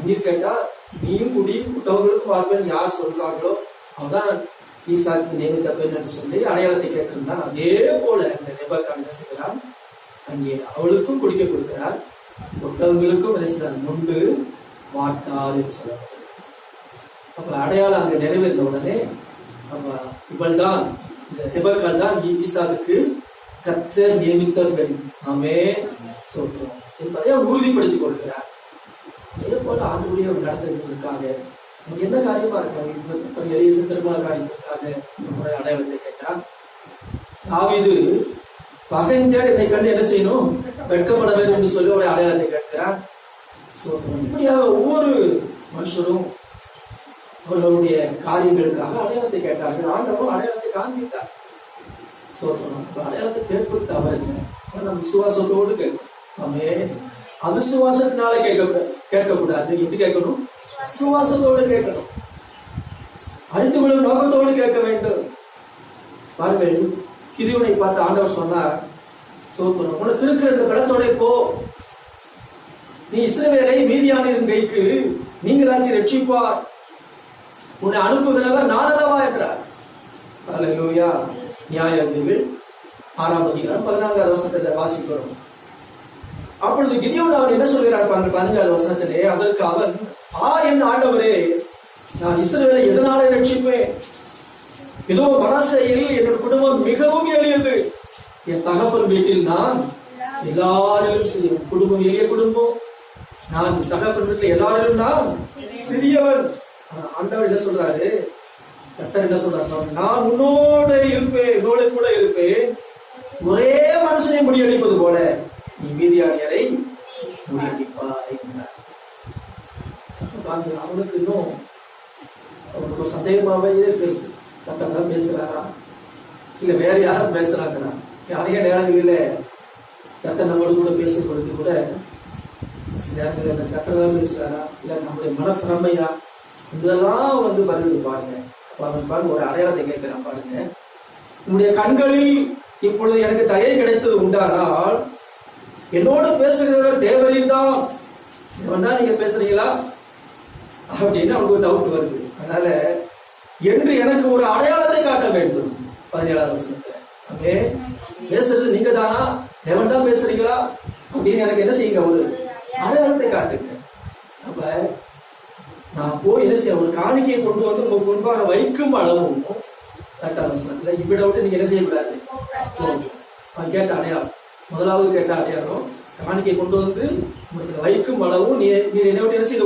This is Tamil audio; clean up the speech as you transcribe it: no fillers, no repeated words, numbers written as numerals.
நீர் கேட்டா நீயும் குடி விட்டவங்களுக்கும் பார்ப்பேன் யார் சொல்றாங்களோ அவதான் ஈசாக்கு நியமித்த பெண் என்று சொல்லி அடையாளத்தை கேட்டிருந்தான். அதே போல இந்த ரெபெக்கா என்ன செய்கிறான், அங்கே அவளுக்கும் குடிக்க கொடுக்கிறார், ஒட்டவங்களுக்கும் என்ன செய்தார், முண்டு வார்த்தார் என்று சொல்லப்பட்டது. அப்ப அடையாளம் அங்க நிறைவேறின உடனே இவள் தான், இந்த ரெபெக்காள் தான் ஈசாக்கு கர்த்தர் நியமித்த பெண், நாமே சொல்றோம் என்பதை அவர் உறுதிப்படுத்திக் கொள்கிறார். அதே போல ஆண்டுடைய ஒரு நடத்திருக்காங்க. என்ன காரியமா இருக்காங்க, எளிய திருமண காரியத்திற்காக ஒரு அடையாளத்தை கேட்டா, தாவீது பகைஞர் என்னை கண்டு என்ன செய்யணும், வெட்கப்பட வேண்டும் என்று சொல்லி ஒரு அடையாளத்தை கேட்கிறார். இப்படியாக ஒவ்வொரு மனுஷரும் அவர்களுடைய காரியங்களுக்காக அடையாளத்தை கேட்டார்கள். ஆண்டவரும் அடையாளத்தை காண்பித்தார். அடையாளத்தை கேட்பது தவறுங்க, நம்ம விசுவாசத்தோடு கேட்கணும். அவிசுவாசத்தினால கேட்கக்கூடாது. எப்படி கேட்கணும், விசுவாசத்தோடு கேட்கணும், அறிந்து கொள்ளும் நோக்கத்தோடு கேட்க வேண்டும். பாருங்கள், கிதியோனை பார்த்து ஆண்டவர் சொன்னார், சோத்திரம், உனக்கு இருக்கிற இந்த பலத்தோட போ, நீ இஸ்ரவேலை மீதியானின் கைக்கு நீங்களாக்கி ரட்சிப்பார், உன்னை அனுப்புகிறவர் நான் அல்லவா என்றார். அல்லேலூயா. நியாயாதிபதிகள் 6ஆம் அதிகாரம் 14வது வசனத்தை வாசிக்கிறோம். அப்பொழுது கிதியோன் அவன் என்ன சொல்கிறார், 15வது வசனத்திலே, அதற்கு அவன், என் ஆண்டவரே, நான் இஸ்ரவேலை எதனாலே ரட்சிப்பேன்? இதோ மனாசேயில் என்னோட குடும்பம் மிகவும் எளியது, என் தகப்பன் வீட்டில் நான் எல்லாரிலும் செய்யும் குடும்பம், எளிய குடும்பம், நான் தகப்பன் வீட்டில் எல்லாரிலும் நான் சிறியவன். ஆண்டவர் என்ன சொல்றாரு, கர்த்தர் என்ன சொல்றாரு, நான் உன்னோட இருப்பேன், உன்னோட கூட இருப்பேன், ஒரே மனுஷனை முறியடிப்பது போல நீ மீதியானியரை முறியடிப்பாய் என்றார். அவனுக்கு இன்னும் அவனுக்கு சந்தேகமாவே இருக்கு, கர்த்தர் தான் பேசுறாரா இல்ல வேற யாரும் பேசுறாங்களா? நிறைய நேரங்களில கர்த்தர் நம்மளோட கூட பேசும் பொழுது கூட சில நேரங்களில் அந்த கர்த்தர் தான் பேசுறாரா இல்ல நம்முடைய மனப்பிரமையா, இதெல்லாம் வருது பாருங்க. பாருங்க, ஒரு அடையாளத்தை கேட்கிறேன் பாருங்க. உங்களுடைய கண்களில் இப்பொழுது எனக்கு தயை கிடைத்தது உண்டானால் என்னோட பேசுகிறவர் தேவரின் தான், இவன் தான் நீங்க பேசுறீங்களா அப்படின்னு அவனுக்கு ஒரு டவுட் வருது. அதனால என்று எனக்கு ஒரு அடையாளத்தை காட்ட வேண்டும். 17வது வசனத்துல அங்கே பேசுறது நீங்க தானா, தேவன் தான் பேசுறீங்களா அப்படின்னு எனக்கு என்ன செய்யுங்க, ஒரு அடையாளத்தை காட்டுங்க. அப்ப நான் போய் என்ன செய்ய, ஒரு காணிக்கையை கொண்டு வந்து உங்க முன்பாக வைக்கும் அளவும் 8வது வசனத்துல இவ்விட விட்டு நீங்க என்ன செய்யக்கூடாது. கேட்ட அடையாளம், முதலாவது கேட்ட அடையாளம், காணிக்கை கொண்டு வந்து உங்களுக்கு வைக்கும் அளவும் நீ என்ன விட்டு என்ன செய்ய